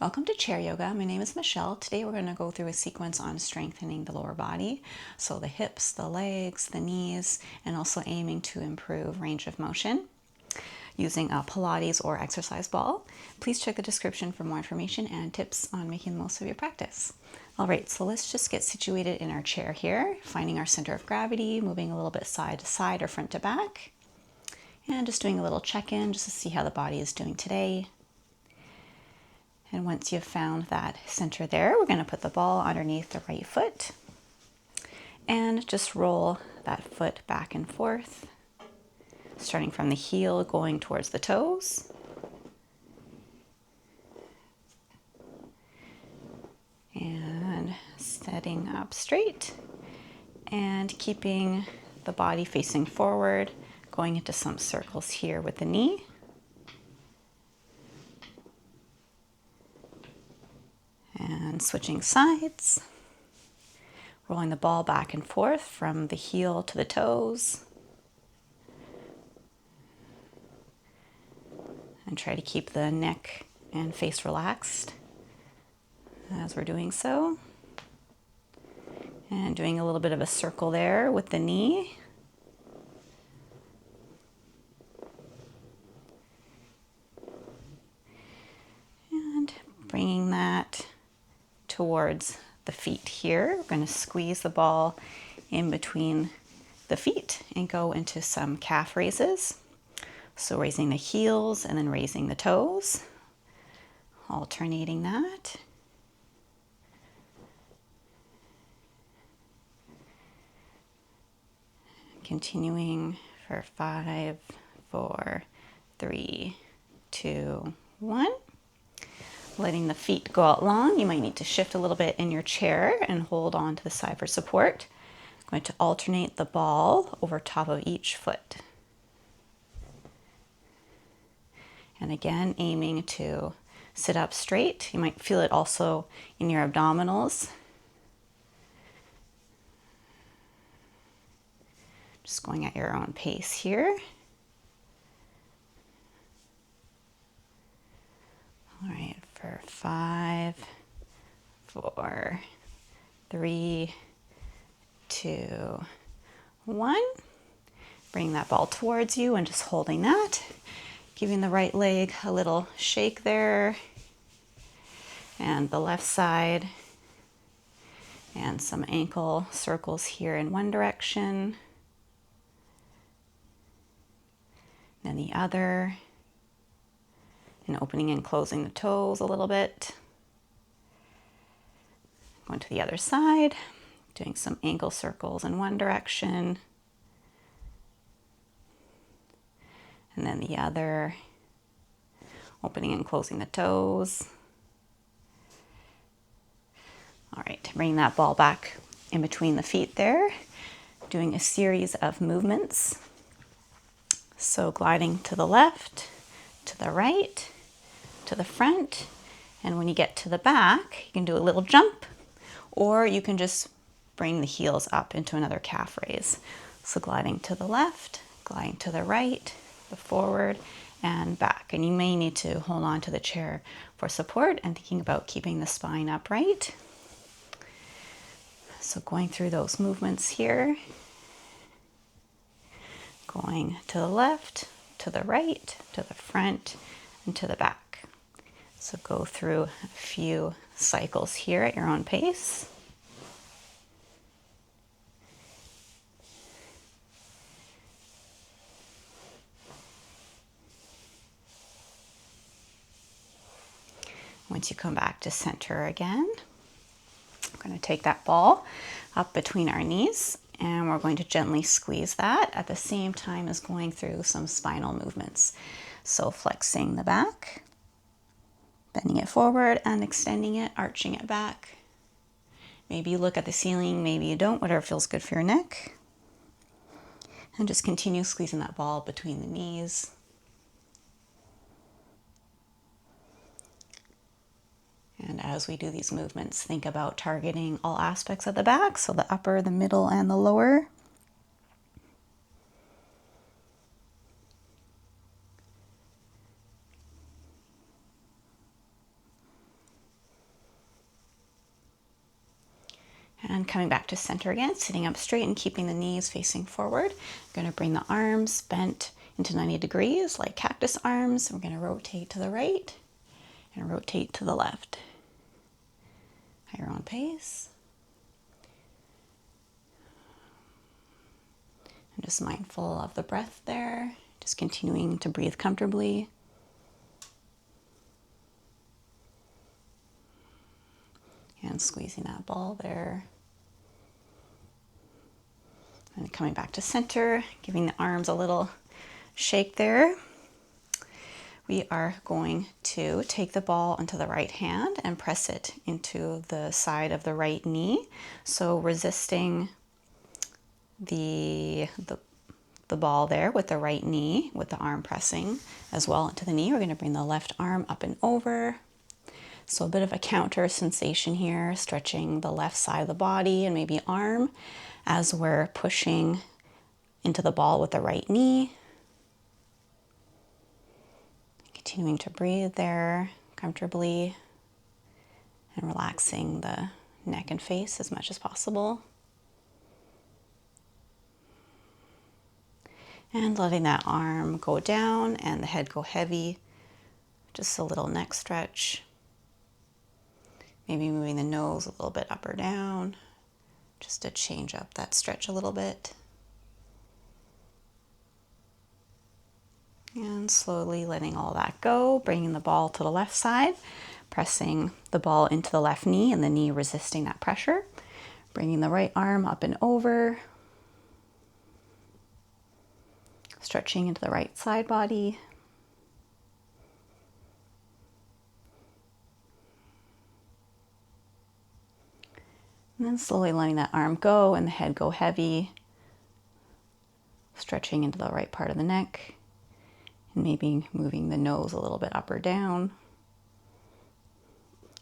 Welcome to Chair Yoga. My name is Michelle. Today we're going to go through a sequence on strengthening the lower body. So the hips, the legs, the knees, and also aiming to improve range of motion using a Pilates or exercise ball. Please check the description for more information and tips on making the most of your practice. All right, so let's just get situated in our chair here, finding our center of gravity, moving a little bit side to side or front to back, and just doing a little check-in just to see how the body is doing today. And once you've found that center there, we're going to put the ball underneath the right foot and just roll that foot back and forth, starting from the heel going towards the toes. And setting up straight and keeping the body facing forward, going into some circles here with the knee. And switching sides, rolling the ball back and forth from the heel to the toes. And try to keep the neck and face relaxed as we're doing so. And doing a little bit of a circle there with the knee. And bringing that towards the feet here. We're going to squeeze the ball in between the feet and go into some calf raises. So raising the heels and then raising the toes, alternating that. Continuing for 5, 4, 3, 2, 1. Letting the feet go out long. You might need to shift a little bit in your chair and hold on to the side for support. I'm going to alternate the ball over top of each foot. And again, aiming to sit up straight. You might feel it also in your abdominals. Just going at your own pace here. All right, for 5, 4, 3, 2, 1. Bring that ball towards you and just holding that. Giving the right leg a little shake there. And the left side. And some ankle circles here in one direction. Then the other. And opening and closing the toes a little bit. Going to the other side, doing some ankle circles in one direction. And then the other, opening and closing the toes. All right, bring that ball back in between the feet there, doing a series of movements. So gliding to the left, to the right, to the front, and when you get to the back, you can do a little jump, or you can just bring the heels up into another calf raise. So gliding to the left, gliding to the right, the forward, and back. And you may need to hold on to the chair for support and thinking about keeping the spine upright. So going through those movements here, going to the left, to the right, to the front, and to the back. So go through a few cycles here at your own pace. Once you come back to center again, I'm going to take that ball up between our knees and we're going to gently squeeze that at the same time as going through some spinal movements. So flexing the back, bending it forward and extending it, arching it back. Maybe you look at the ceiling, maybe you don't, whatever feels good for your neck. And just continue squeezing that ball between the knees. And as we do these movements, think about targeting all aspects of the back, so the upper, the middle, and the lower. And coming back to center again, sitting up straight and keeping the knees facing forward. I'm going to bring the arms bent into 90 degrees like cactus arms. We're going to rotate to the right and rotate to the left at your own pace. I'm just mindful of the breath there, just continuing to breathe comfortably. And squeezing that ball there. And coming back to center, giving the arms a little shake there. We are going to take the ball into the right hand and press it into the side of the right knee. So resisting the ball there with the right knee, with the arm pressing as well into the knee. We're going to bring the left arm up and over. So a bit of a counter sensation here, stretching the left side of the body and maybe arm as we're pushing into the ball with the right knee. Continuing to breathe there comfortably and relaxing the neck and face as much as possible. And letting that arm go down and the head go heavy. Just a little neck stretch. Maybe moving the nose a little bit up or down, just to change up that stretch a little bit. And slowly letting all that go, bringing the ball to the left side, pressing the ball into the left knee and the knee resisting that pressure. Bringing the right arm up and over. Stretching into the right side body. And then slowly letting that arm go and the head go heavy. Stretching into the right part of the neck. And maybe moving the nose a little bit up or down.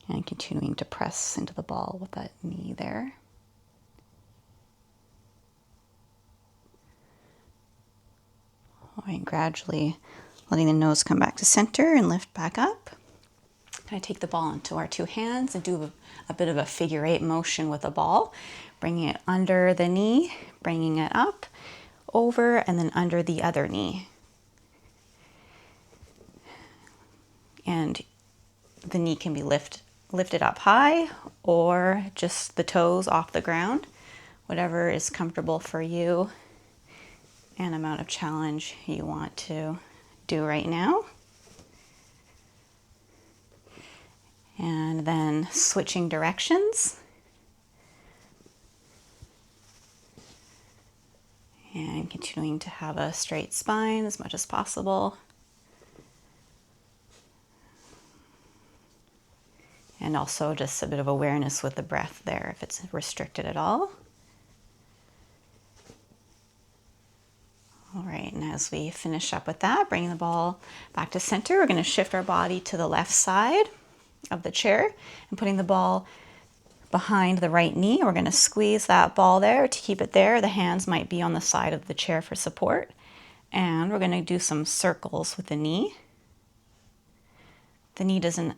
And continuing to press into the ball with that knee there. All right, gradually letting the nose come back to center and lift back up. Going to take the ball into our two hands and do a bit of a figure eight motion with the ball. Bringing it under the knee, bringing it up, over, and then under the other knee. And the knee can be lifted up high or just the toes off the ground, whatever is comfortable for you and amount of challenge you want to do right now. And then switching directions. And continuing to have a straight spine as much as possible. And also just a bit of awareness with the breath there if it's restricted at all. All right, and as we finish up with that, bringing the ball back to center, we're going to shift our body to the left side of the chair and putting the ball behind the right knee. We're going to squeeze that ball there to keep it there. The hands might be on the side of the chair for support. And we're going to do some circles with the knee. The knee doesn't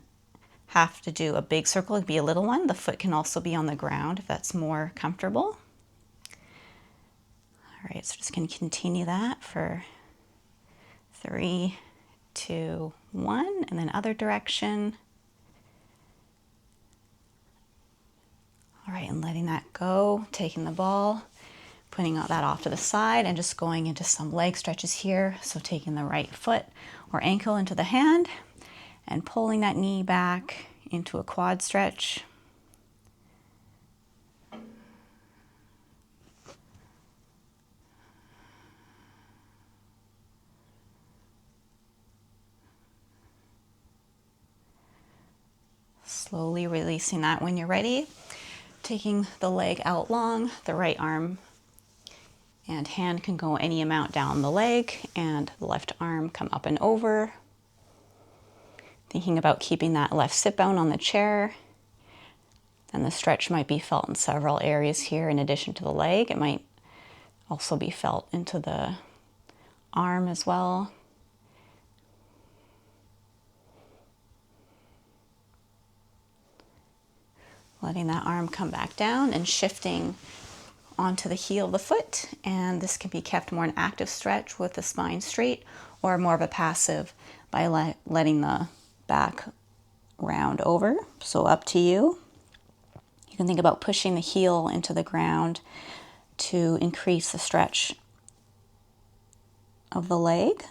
have to do a big circle, it could be a little one. The foot can also be on the ground if that's more comfortable. All right, so just going to continue that for 3, 2, 1, and then other direction. All right, and letting that go, taking the ball, putting that off to the side and just going into some leg stretches here. So taking the right foot or ankle into the hand and pulling that knee back into a quad stretch. Slowly releasing that when you're ready. Taking the leg out long, the right arm and hand can go any amount down the leg and the left arm come up and over. Thinking about keeping that left sit bone on the chair. And the stretch might be felt in several areas here in addition to the leg. It might also be felt into the arm as well. letting that arm come back down and shifting onto the heel of the foot. And this can be kept more an active stretch with the spine straight, or more of a passive by letting the back round over. So up to you. You can think about pushing the heel into the ground to increase the stretch of the leg.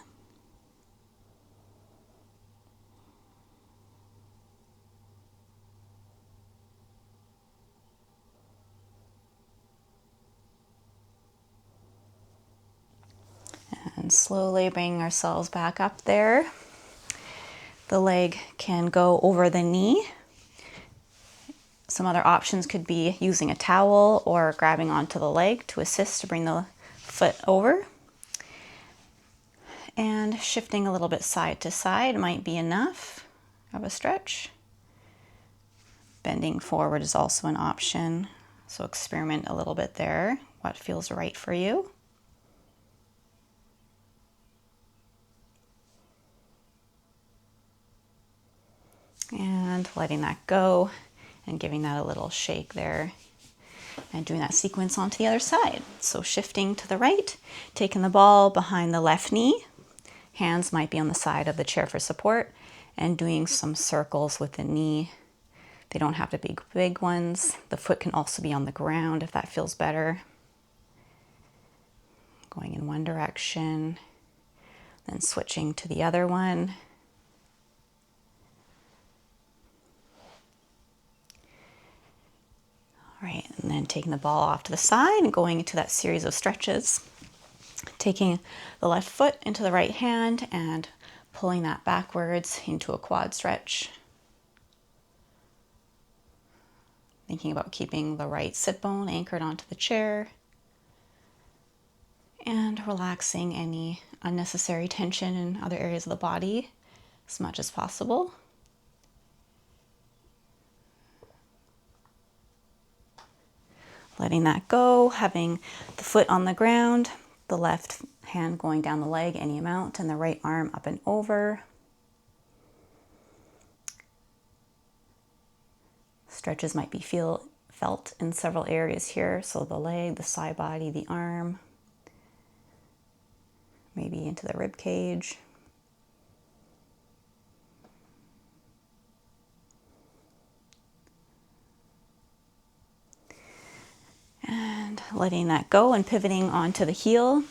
And slowly bringing ourselves back up there. The leg can go over the knee. Some other options could be using a towel or grabbing onto the leg to assist to bring the foot over. And shifting a little bit side to side might be enough of a stretch. Bending forward is also an option. So experiment a little bit there, what feels right for you. And letting that go and giving that a little shake there. And doing that sequence onto the other side. So shifting to the right, taking the ball behind the left knee. Hands might be on the side of the chair for support, and doing some circles with the knee. They don't have to be big ones. The foot can also be on the ground if that feels better. Going in one direction, then switching to the other one. All right, and then taking the ball off to the side and going into that series of stretches. Taking the left foot into the right hand and pulling that backwards into a quad stretch. Thinking about keeping the right sit bone anchored onto the chair. And relaxing any unnecessary tension in other areas of the body as much as possible. Letting that go, having the foot on the ground, the left hand going down the leg any amount, and the right arm up and over. Stretches might be felt in several areas here, so the leg, the side body, the arm, maybe into the rib cage. And letting that go and pivoting onto the heel.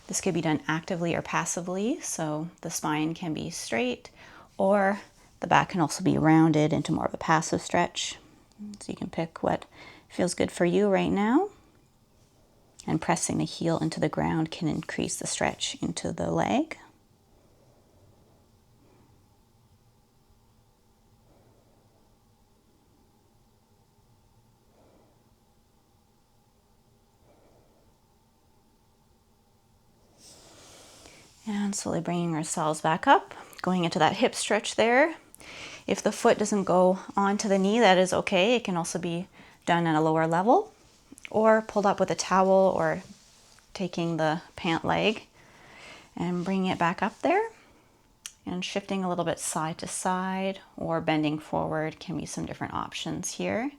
This could be done actively or passively, so the spine can be straight, or the back can also be rounded into more of a passive stretch. So you can pick what feels good for you right now. And pressing the heel into the ground can increase the stretch into the leg. And slowly bringing ourselves back up, going into that hip stretch there. If the foot doesn't go onto the knee, that is okay. It can also be done at a lower level, or pulled up with a towel, or taking the pant leg and bringing it back up there. And shifting a little bit side to side, or bending forward can be some different options here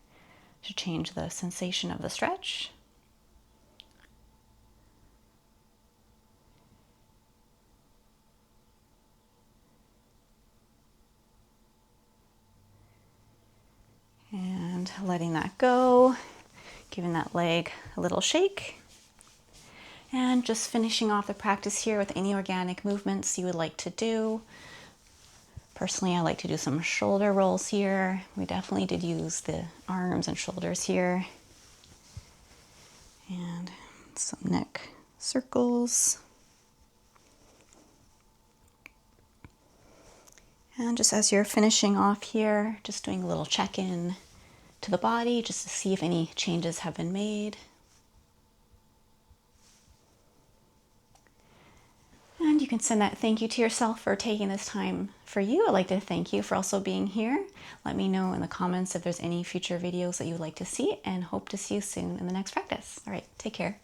to change the sensation of the stretch. And letting that go, giving that leg a little shake. And just finishing off the practice here with any organic movements you would like to do. Personally, I like to do some shoulder rolls here. We definitely did use the arms and shoulders here. And some neck circles. And just as you're finishing off here, just doing a little check-in to the body just to see if any changes have been made. And you can send that thank you to yourself for taking this time for you. I'd like to thank you for also being here. Let me know in the comments if there's any future videos that you would like to see, and hope to see you soon in the next practice. All right, take care.